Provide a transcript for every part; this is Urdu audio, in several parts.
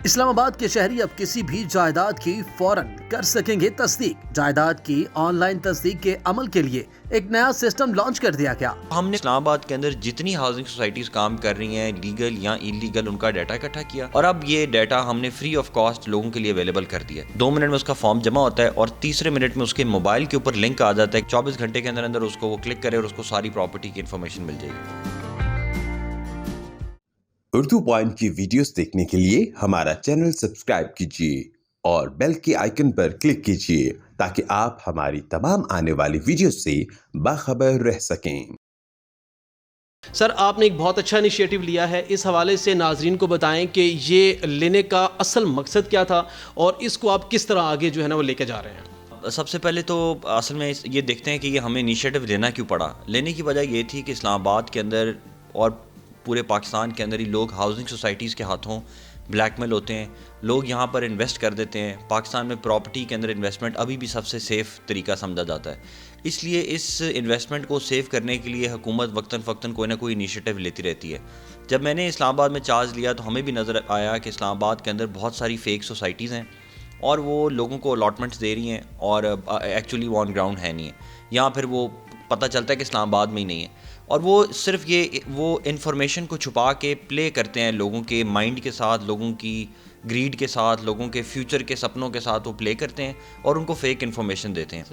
اسلام آباد کے شہری اب کسی بھی جائیداد کی فوراً کر سکیں گے تصدیق۔ جائیداد کی آن لائن تصدیق کے عمل کے لیے ایک نیا سسٹم لانچ کر دیا گیا۔ ہم نے اسلام آباد کے اندر جتنی ہاؤسنگ سوسائٹیز کام کر رہی ہیں لیگل یا انلیگل، ان کا ڈیٹا اکٹھا کیا اور اب یہ ڈیٹا ہم نے فری آف کاسٹ لوگوں کے لیے اویلیبل کر دیا ہے۔ 2 منٹ میں اس کا فارم جمع ہوتا ہے اور تیسرے منٹ میں اس کے موبائل کے اوپر لنک آ جاتا ہے۔ 24 گھنٹے کے اندر اس کو وہ کلک کرے اور اس کو ساری پراپرٹی کی انفارمیشن مل جائے گی۔ اردو پوائنٹ کی ویڈیوز دیکھنے کے لیے ہمارا چینل سبسکرائب کیجیے اور بیل کے آئیکن پر کلک کیجیے تاکہ آپ ہماری تمام آنے والی ویڈیوز سے باخبر رہ سکیں۔ سر، آپ نے ایک بہت اچھا انیشیٹو لیا ہے، اس حوالے سے ناظرین کو بتائیں کہ یہ لینے کا اصل مقصد کیا تھا اور اس کو آپ کس طرح آگے جو ہے نا وہ لے کے جا رہے ہیں؟ سب سے پہلے تو اصل میں یہ دیکھتے ہیں کہ یہ ہمیں انیشیٹو لینا کیوں پڑا۔ لینے کی وجہ یہ تھی کہ اسلام آباد کے اندر اور پورے پاکستان کے اندر ہی لوگ ہاؤسنگ سوسائٹیز کے ہاتھوں بلیک میل ہوتے ہیں، لوگ یہاں پر انویسٹ کر دیتے ہیں۔ پاکستان میں پراپرٹی کے اندر انویسٹمنٹ ابھی بھی سب سے سیف طریقہ سمجھا جاتا ہے، اس لیے اس انویسٹمنٹ کو سیو کرنے کے لیے حکومت وقتاً فوقتاً کوئی نہ کوئی انیشیٹو لیتی رہتی ہے۔ جب میں نے اسلام آباد میں چارج لیا تو ہمیں بھی نظر آیا کہ اسلام آباد کے اندر بہت ساری فیک سوسائٹیز ہیں اور وہ لوگوں کو الاٹمنٹس دے رہی ہیں اور ایکچولی وہ آن گراؤنڈ ہے نہیں ہے، یہاں پھر وہ پتہ چلتا ہے کہ اسلام آباد میں ہی نہیں ہے، اور وہ صرف وہ انفارمیشن کو چھپا کے پلے کرتے ہیں لوگوں کے مائنڈ کے ساتھ، لوگوں کی گریڈ کے ساتھ، لوگوں کے فیوچر کے سپنوں کے ساتھ وہ پلے کرتے ہیں اور ان کو فیک انفارمیشن دیتے ہیں۔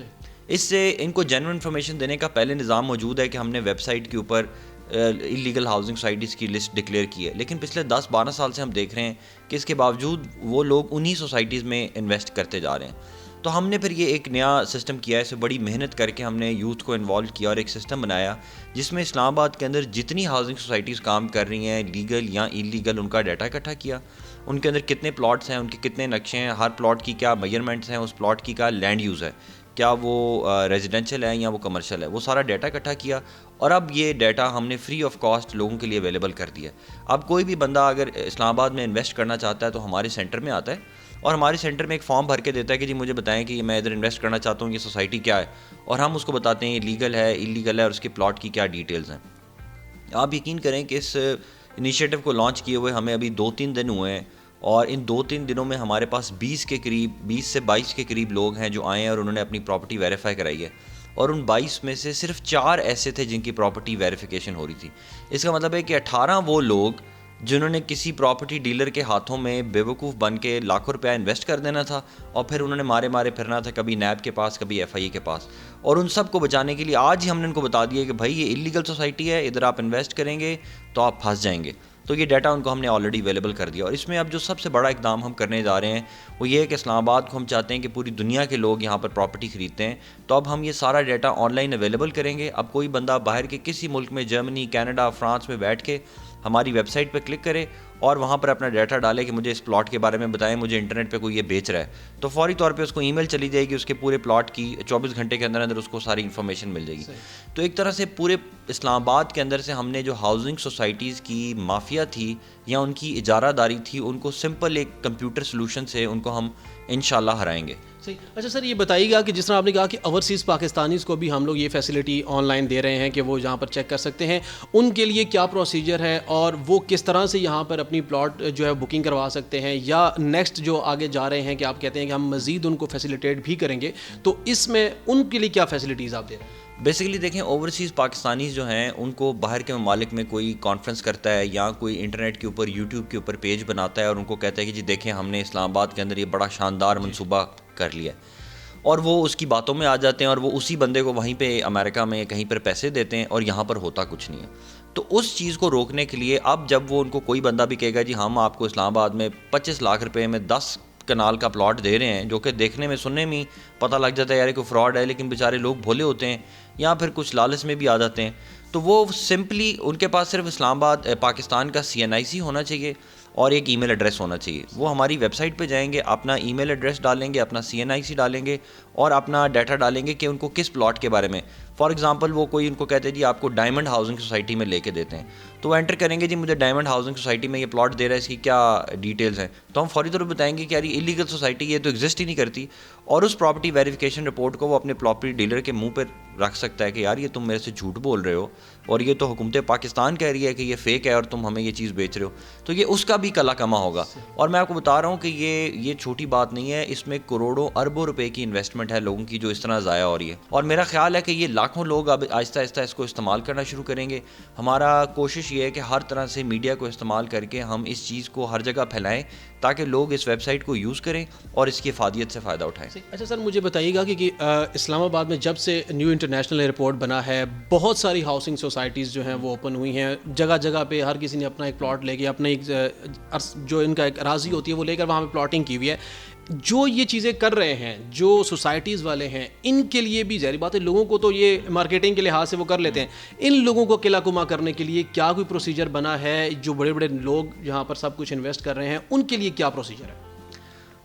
اس سے ان کو جینوئن انفارمیشن دینے کا پہلے نظام موجود ہے کہ ہم نے ویب سائٹ کے اوپر انلیگل ہاؤسنگ سوسائٹیز کی لسٹ ڈکلیئر کی ہے، لیکن پچھلے 10-12 سال سے ہم دیکھ رہے ہیں کہ اس کے باوجود وہ لوگ انہی سوسائٹیز میں انویسٹ کرتے جا رہے ہیں۔ تو ہم نے پھر یہ ایک نیا سسٹم کیا ہے، اسے بڑی محنت کر کے ہم نے یوتھ کو انوالو کیا اور ایک سسٹم بنایا جس میں اسلام آباد کے اندر جتنی ہاؤسنگ سوسائٹیز کام کر رہی ہیں لیگل یا انلیگل، ان کا ڈیٹا اکٹھا کیا، ان کے اندر کتنے پلاٹس ہیں، ان کے کتنے نقشے ہیں، ہر پلاٹ کی کیا میجرمنٹس ہیں، اس پلاٹ کی کیا لینڈ یوز ہے، کیا وہ ریزیڈینشل ہے یا وہ کمرشل ہے، وہ سارا ڈیٹا اکٹھا کیا اور اب یہ ڈیٹا ہم نے فری آف کاسٹ لوگوں کے لیے اویلیبل کر دیا۔ اب کوئی بھی بندہ اگر اسلام آباد میں انویسٹ کرنا چاہتا ہے تو ہمارے سینٹر میں آتا ہے اور ہمارے سینٹر میں ایک فارم بھر کے دیتا ہے کہ جی مجھے بتائیں کہ میں ادھر انویسٹ کرنا چاہتا ہوں، یہ سوسائٹی کیا ہے، اور ہم اس کو بتاتے ہیں یہ لیگل ہے، انلیگل ہے اور اس کے پلاٹ کی کیا ڈیٹیلز ہیں۔ آپ یقین کریں کہ اس انیشیٹو کو لانچ کیے ہوئے ہمیں ابھی 2-3 دن ہوئے ہیں اور ان 2-3 دنوں میں ہمارے پاس 20 سے 22 کے قریب لوگ ہیں جو آئے ہیں اور انہوں نے اپنی پراپرٹی ویریفائی کرائی ہے، اور ان 22 میں سے صرف 4 ایسے تھے جن کی پراپرٹی ویریفیکیشن ہو رہی تھی۔ اس کا مطلب ہے کہ 18 وہ لوگ جنہوں نے کسی پراپرٹی ڈیلر کے ہاتھوں میں بیوقوف بن کے لاکھوں روپیہ انویسٹ کر دینا تھا اور پھر انہوں نے مارے پھرنا تھا کبھی نیب کے پاس، کبھی ایف آئی اے کے پاس، اور ان سب کو بچانے کے لیے آج ہی ہم نے ان کو بتا دیا کہ بھائی یہ انلیگل سوسائٹی ہے، ادھر آپ انویسٹ کریں گے تو آپ پھنس جائیں گے۔ تو یہ ڈیٹا ان کو ہم نے آلریڈی اویلیبل کر دیا، اور اس میں اب جو سب سے بڑا اقدام ہم کرنے جا رہے ہیں وہ یہ ہے کہ اسلام آباد کو ہم چاہتے ہیں کہ پوری دنیا کے لوگ یہاں پر پراپرٹی خریدتے ہیں، تو اب ہم یہ سارا ڈیٹا آن لائن اویلیبل کریں گے۔ اب کوئی بندہ باہر کے کسی ملک میں، جرمنی، کینیڈا، فرانس میں بیٹھ کے ہماری ویب سائٹ پہ کلک کرے اور وہاں پر اپنا ڈیٹا ڈالے کہ مجھے اس پلاٹ کے بارے میں بتائیں، مجھے انٹرنیٹ پہ کوئی یہ بیچ رہا ہے، تو فوری طور پہ اس کو ای میل چلی جائے گی، اس کے پورے پلاٹ کی 24 گھنٹے کے اندر اس کو ساری انفارمیشن مل جائے گی۔ تو ایک طرح سے پورے اسلام آباد کے اندر سے ہم نے جو ہاؤسنگ سوسائٹیز کی مافیا تھی یا ان کی اجارہ داری تھی، ان کو سمپل ایک کمپیوٹر سلوشن سے ان کو ہم انشاءاللہ ہرائیں گے۔ صحیح۔ اچھا سر، یہ بتائیے گا کہ جس طرح آپ نے کہا کہ اوورسیز پاکستانیز کو بھی ہم لوگ یہ فیسلٹی آن لائن دے رہے ہیں کہ وہ جہاں پر چیک کر سکتے ہیں، ان کے لیے کیا پروسیجر ہے اور وہ کس طرح سے یہاں پر اپنی پلاٹ جو ہے بکنگ کروا سکتے ہیں، یا نیکسٹ جو آگے جا رہے ہیں کہ آپ کہتے ہیں کہ ہم مزید ان کو فیسیلیٹیٹ بھی کریں گے، تو اس میں ان کے لیے کیا فیسلٹیز آپ دے رہے ہیں؟ بیسیکلی دیکھیں، اوورسیز پاکستانیز جو ہیں ان کو باہر کے ممالک میں کوئی کانفرنس کرتا ہے یا کوئی انٹرنیٹ کے اوپر یوٹیوب کے اوپر پیج بناتا ہے اور ان کو کہتا ہے کہ جی دیکھیں ہم نے اسلام آباد کے اندر یہ بڑا شاندار منصوبہ کر لیا ہے، اور وہ اس کی باتوں میں آ جاتے ہیں اور وہ اسی بندے کو وہیں پہ امریکہ میں کہیں پر پیسے دیتے ہیں اور یہاں پر ہوتا کچھ نہیں ہے۔ تو اس چیز کو روکنے کے لیے اب جب وہ ان کو کوئی بندہ بھی کہے گا جی ہم آپ کو اسلام آباد میں 25 لاکھ روپے میں 10 کنال کا پلاٹ دے رہے ہیں، جو کہ دیکھنے میں سننے میں پتہ لگ جاتا ہے یار کوئی فراڈ ہے، لیکن بیچارے لوگ بھولے ہوتے ہیں یا پھر کچھ لالچ میں بھی آ جاتے ہیں، تو وہ سمپلی ان کے پاس صرف اسلام آباد پاکستان کا CNIC ہونا چاہیے اور ایک ای میل ایڈریس ہونا چاہیے۔ وہ ہماری ویب سائٹ پہ جائیں گے، اپنا ای میل ایڈریس ڈالیں گے، اپنا CNIC ڈالیں گے اور اپنا ڈیٹا ڈالیں گے کہ ان کو کس پلاٹ کے بارے میں، فار ایگزامپل وہ کوئی ان کو کہتے ہیں جی آپ کو ڈائمنڈ ہاؤسنگ سوسائٹی میں لے کے دیتے ہیں, تو وہ انٹر کریں گے جی مجھے ڈائمنڈ ہاؤسنگ سوسائٹی میں یہ پلاٹ دے رہا ہے, اس کی کیا ڈیٹیلز ہیں, تو ہم فوری طور پہ بتائیں گے کہ یار یہ انلیگل سوسائٹی یہ تو ایگزسٹ ہی نہیں کرتی, اور اس پراپرٹی ویریفیکیشن رپورٹ کو وہ اپنے پراپرٹی ڈیلر کے منہ پہ رکھ سکتا ہے کہ یار یہ تم میرے سے جھوٹ بول رہے ہو اور یہ تو حکومت پاکستان کہہ رہی ہے کہ یہ فیک ہے اور تم ہمیں یہ چیز بیچ رہے ہو, تو یہ اس کا بھی کلا کما ہوگا. اور میں آپ کو بتا رہا ہوں کہ یہ چھوٹی بات نہیں ہے, اس میں کروڑوں اربوں روپے کی انویسٹمنٹ ہے لوگوں کی جو اس طرح ضائع ہو رہی ہے, اور میرا خیال ہے کہ یہ لاکھوں لوگ اب آہستہ آہستہ اس کو استعمال کرنا شروع کریں گے. ہمارا کوشش یہ ہے کہ ہر طرح سے میڈیا کو استعمال کر کے ہم اس چیز کو ہر جگہ پھیلائیں تاکہ لوگ اس ویب سائٹ کو یوز کریں اور اس کی افادیت سے فائدہ اٹھائیں. اچھا سر, مجھے بتائیے گا کہ اسلام آباد میں جب سے نیو انٹرنیشنل ایئرپورٹ بنا ہے بہت ساری ہاؤسنگ سوسائٹیز جو ہیں وہ اوپن ہوئی ہیں, جگہ جگہ پہ ہر کسی نے اپنا ایک پلاٹ لے کے اپنا ایک جو ان کا ایک اراضی ہوتی ہے وہ لے کر وہاں پہ پلاٹنگ کی ہوئی ہے. جو یہ چیزیں کر رہے ہیں جو سوسائٹیز والے ہیں ان کے لیے بھی ظاہر بات ہے, لوگوں کو تو یہ مارکیٹنگ کے لحاظ سے وہ کر لیتے ہیں, ان لوگوں کو قلعہ کما کرنے کے لیے کیا کوئی پروسیجر بنا ہے؟ جو بڑے بڑے لوگ جہاں پر سب کچھ انویسٹ کر رہے ہیں ان کے لیے کیا پروسیجر ہے؟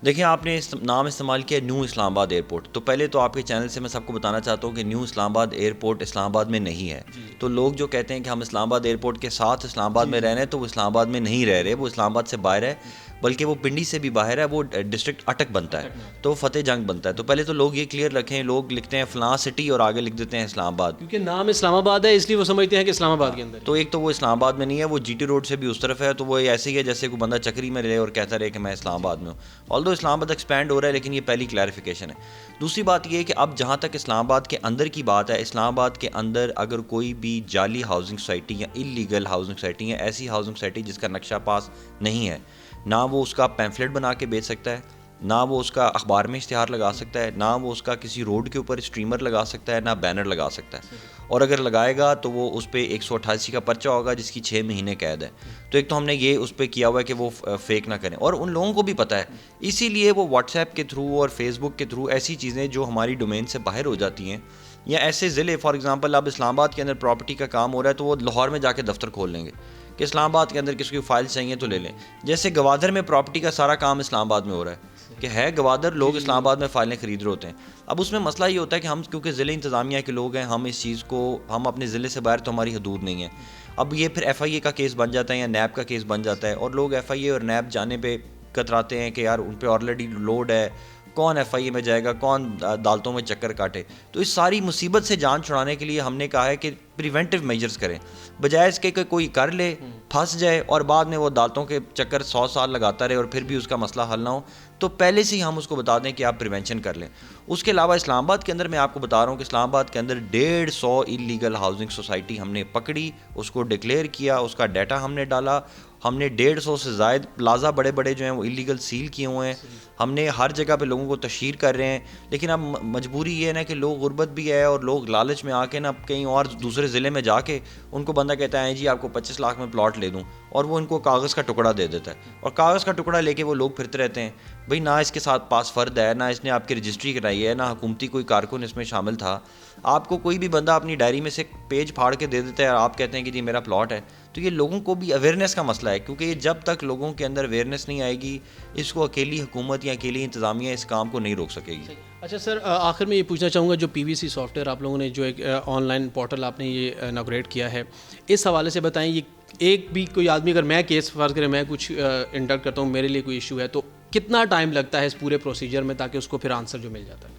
دیکھیں آپ نے نام استعمال کیا نیو اسلام آباد ایئرپورٹ, تو پہلے تو آپ کے چینل سے میں سب کو بتانا چاہتا ہوں کہ نیو اسلام آباد ایئرپورٹ اسلام آباد میں نہیں ہے. تو لوگ جو کہتے ہیں کہ ہم اسلام آباد ایئرپورٹ کے ساتھ اسلام آباد میں رہ رہے ہیں, تو وہ اسلام آباد میں نہیں رہ رہے, وہ اسلام آباد سے باہر ہے, بلکہ وہ پنڈی سے بھی باہر ہے, وہ ڈسٹرکٹ اٹک بنتا ہے, تو وہ فتح جنگ بنتا ہے. تو پہلے تو لوگ یہ کلیئر رکھیں, لوگ لکھتے ہیں فلاں سٹی اور آگے لکھ دیتے ہیں اسلام آباد, کیونکہ نام اسلام آباد ہے اس لیے وہ سمجھتے ہیں کہ اسلام آباد کے اندر. تو ایک تو وہ اسلام آباد میں نہیں ہے, وہ جی ٹی روڈ سے بھی اس طرف ہے, تو وہ ایسے ہی ہے جیسے کوئی بندہ چکری میں لے اور کہتا رہے کہ میں اسلام آباد میں ہوں. آلدو اسلام آباد ایکسپینڈ ہو رہا ہے, لیکن یہ پہلی کلیریفیکیشن ہے. دوسری بات یہ ہے کہ اب جہاں تک اسلام آباد کے اندر کی بات ہے, اسلام آباد کے اندر اگر کوئی بھی جعلی ہاؤسنگ سوسائٹی یا انلیگل ہاؤسنگ سوسائٹی یا ایسی ہاؤسنگ سوسائٹی جس کا نقشہ پاس نہیں ہے, نہ وہ اس کا پیمفلیٹ بنا کے بیچ سکتا ہے, نہ وہ اس کا اخبار میں اشتہار لگا سکتا ہے, نہ وہ اس کا کسی روڈ کے اوپر اسٹریمر لگا سکتا ہے, نہ بینر لگا سکتا ہے, اور اگر لگائے گا تو وہ اس پہ 188 کا پرچہ ہوگا جس کی 6 مہینے قید ہے. تو ایک تو ہم نے یہ اس پہ کیا ہوا ہے کہ وہ فیک نہ کریں, اور ان لوگوں کو بھی پتہ ہے, اسی لیے وہ واٹس ایپ کے تھرو اور فیس بک کے تھرو ایسی چیزیں جو ہماری ڈومین سے باہر ہو جاتی ہیں, یا ایسے ضلع فار ایگزامپل اب اسلام آباد کے اندر پراپرٹی کا کام ہو رہا ہے تو وہ لاہور میں جا کے دفتر کھول لیں گے کہ اسلام آباد کے اندر کسی کو فائل چاہیے تو لے لیں. جیسے گوادر میں پراپرٹی کا سارا کام اسلام آباد میں ہو رہا ہے کہ ہے گوادر, لوگ اسلام آباد میں فائلیں خرید رہے ہوتے ہیں. اب اس میں مسئلہ یہ ہوتا ہے کہ ہم کیونکہ ضلع انتظامیہ کے لوگ ہیں, ہم اس چیز کو ہم اپنے ضلع سے باہر تو ہماری حدود نہیں ہے. اب یہ پھر ایف آئی اے کا کیس بن جاتا ہے یا نیب کا کیس بن جاتا ہے, اور لوگ ایف آئی اے اور نیب جانے پہ کتراتے ہیں کہ یار ان پہ آلریڈی لوڈ ہے, کون ایف آئی اے میں جائے گا, کون عدالتوں میں چکر کاٹے. تو اس ساری مصیبت سے جان چھڑانے کے لیے ہم نے کہا ہے کہ پریونٹیو میجرز کریں, بجائے اس کے کہ کوئی کر لے پھنس جائے اور بعد میں وہ عدالتوں کے چکر 100 سال لگاتا رہے اور پھر بھی اس کا مسئلہ حل نہ ہو. تو پہلے سے ہی ہم اس کو بتا دیں کہ آپ پریونشن کر لیں. اس کے علاوہ اسلام آباد کے اندر میں آپ کو بتا رہا ہوں کہ اسلام آباد کے اندر 150 انلیگل ہاؤسنگ سوسائٹی ہم نے پکڑی, اس کو ڈکلیئر کیا, اس کا ڈیٹا ہم نے ڈالا. ہم نے 150 سے زائد پلازا بڑے بڑے جو ہیں وہ انلیگل سیل کیے ہوئے ہیں. ہم نے ہر جگہ پہ لوگوں کو تشہیر کر رہے ہیں, لیکن اب مجبوری یہ ہے نا کہ لوگ غربت بھی ہے اور لوگ لالچ میں آ کے نا کہیں اور دوسرے ضلع میں جا کے ان کو بندہ کہتا ہے جی آپ کو 25 لاکھ میں پلاٹ لے دوں, اور وہ ان کو کاغذ کا ٹکڑا دے دیتا ہے, اور کاغذ کا ٹکڑا لے کے وہ لوگ پھرتے رہتے ہیں. بھئی نہ اس کے ساتھ پاس فرد ہے, نہ اس نے آپ کی رجسٹری کرائی ہے, نہ حکومتی کوئی کارکن اس میں شامل تھا. آپ کو کوئی بھی بندہ اپنی ڈائری میں سے پیج پھاڑ کے دے دیتا ہے اور آپ کہتے ہیں کہ جی میرا پلاٹ ہے. تو یہ لوگوں کو بھی اویئرنیس کا مسئلہ ہے, کیونکہ یہ جب تک لوگوں کے اندر اویئرنیس نہیں آئے گی, اس کو اکیلی حکومت یا اکیلی انتظامیہ اس کام کو نہیں روک سکے گی. اچھا سر, آخر میں یہ پوچھنا چاہوں گا, جو پی وی سی سافٹ ویئر آپ لوگوں نے جو ایک آن لائن پورٹل آپ نے یہ اناگریٹ کیا ہے, اس حوالے سے بتائیں, یہ ایک بھی کوئی آدمی اگر میں کیس فرض کریں میں کچھ انٹر کرتا ہوں, میرے لیے کوئی ایشو ہے, تو کتنا ٹائم لگتا ہے اس پورے پروسیجر میں تاکہ اس کو پھر آنسر جو مل جاتا ہے؟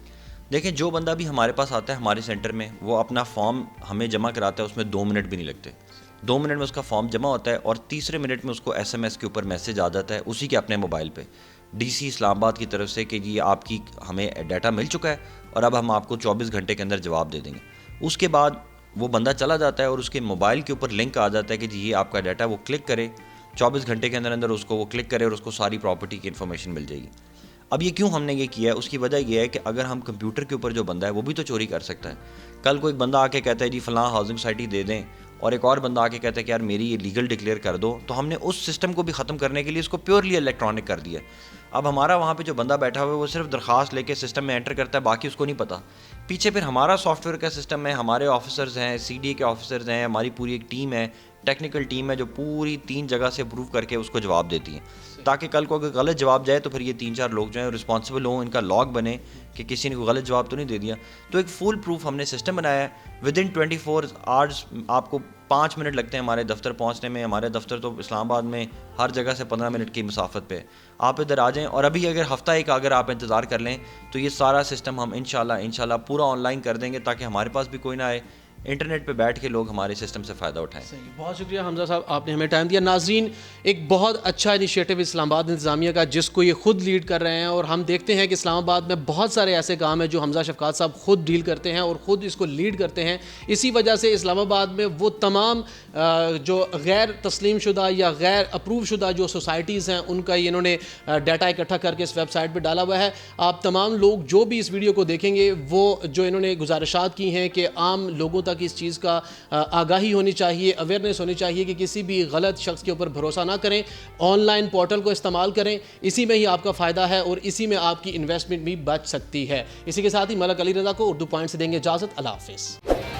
دیکھیں جو بندہ بھی ہمارے پاس آتا ہے ہمارے سینٹر میں, وہ اپنا فارم ہمیں جمع کراتا ہے, اس میں 2 منٹ بھی نہیں لگتے. 2 منٹ میں اس کا فارم جمع ہوتا ہے, اور تیسرے منٹ میں اس کو ایس ایم ایس کے اوپر میسج آ جاتا ہے اسی کے اپنے موبائل پہ ڈی سی اسلام آباد کی طرف سے کہ جی آپ کی ہمیں ڈیٹا مل چکا ہے اور اب ہم آپ کو 24 گھنٹے کے اندر جواب دے دیں گے. اس کے بعد وہ بندہ چلا جاتا ہے اور اس کے موبائل کے اوپر لنک آ جاتا ہے کہ جی یہ آپ کا ڈیٹا, وہ کلک کرے, 24 گھنٹے کے اندر اس کو وہ کلک کرے اور اس کو ساری پراپرٹی کی انفارمیشن مل جائے گی. اب یہ کیوں ہم نے یہ کیا ہے, اس کی وجہ یہ ہے کہ اگر ہم کمپیوٹر کے اوپر جو بندہ ہے وہ بھی تو چوری کر سکتا ہے. کل کوئی بندہ آ کے کہتا ہے جی فلاں ہاؤسنگ سوسائٹی دے دیں, اور ایک اور بندہ آ کے کہتا ہے کہ یار میری یہ لیگل ڈکلیئر کر دو, تو ہم نے اس سسٹم کو بھی ختم کرنے کے لیے اس کو پیورلی الیکٹرانک کر دیا. اب ہمارا وہاں پہ جو بندہ بیٹھا ہوا ہے وہ صرف درخواست لے کے سسٹم میں انٹر کرتا ہے, باقی اس کو نہیں پتہ. پیچھے پھر ہمارا سافٹ ویئر کا سسٹم ہے, ہمارے آفیسرز ہیں, سی ڈی اے کے آفیسرز ہیں, ہماری پوری ایک ٹیم ہے ٹیکنیکل ٹیم ہے جو پوری 3 جگہ سے اپروو کر کے اس کو جواب دیتی ہیں, تاکہ کل کو اگر غلط جواب جائے تو پھر یہ 3-4 لوگ جو ہیں رسپانسبل ہوں, ان کا لاگ بنے کہ کسی نے کوئی غلط جواب تو نہیں دے دیا. تو ایک فول پروف ہم نے سسٹم بنایا ہے. ود ان 24 آورز آپ کو 5 منٹ لگتے ہیں ہمارے دفتر پہنچنے میں. ہمارے دفتر تو اسلام آباد میں ہر جگہ سے 15 منٹ کی مسافت پہ. آپ ادھر آ جائیں, اور ابھی اگر ہفتہ ایک اگر آپ انتظار کر لیں تو یہ سارا سسٹم ہم انشاءاللہ پورا آن لائن کر دیں گے, تاکہ ہمارے پاس بھی کوئی نہ آئے, انٹرنیٹ پہ بیٹھ کے لوگ ہمارے سسٹم سے فائدہ اٹھائیں. صحیح, بہت شکریہ حمزہ صاحب, آپ نے ہمیں ٹائم دیا. ناظرین, ایک بہت اچھا انیشیٹو اسلام آباد انتظامیہ کا, جس کو یہ خود لیڈ کر رہے ہیں, اور ہم دیکھتے ہیں کہ اسلام آباد میں بہت سارے ایسے کام ہیں جو حمزہ شفقات صاحب خود ڈیل کرتے ہیں اور خود اس کو لیڈ کرتے ہیں. اسی وجہ سے اسلام آباد میں وہ تمام جو غیر تسلیم شدہ یا غیر اپروو شدہ جو سوسائٹیز ہیں, ان کا انہوں نے ڈیٹا اکٹھا کر کے اس ویب سائٹ پہ ڈالا ہوا ہے. آپ تمام لوگ جو بھی اس ویڈیو کو دیکھیں گے, وہ جو انہوں نے گزارشات کی ہیں کہ عام لوگوں تک اس چیز کا آگاہی ہونی چاہیے, اویئرنیس ہونی چاہیے کہ کسی بھی غلط شخص کے اوپر بھروسہ نہ کریں, آن لائن پورٹل کو استعمال کریں, اسی میں ہی آپ کا فائدہ ہے اور اسی میں آپ کی انویسٹمنٹ بھی بچ سکتی ہے. اسی کے ساتھ ہی ملک علی رضا کو اردو پوائنٹ سے دیں گے اجازت. اللہ حافظ.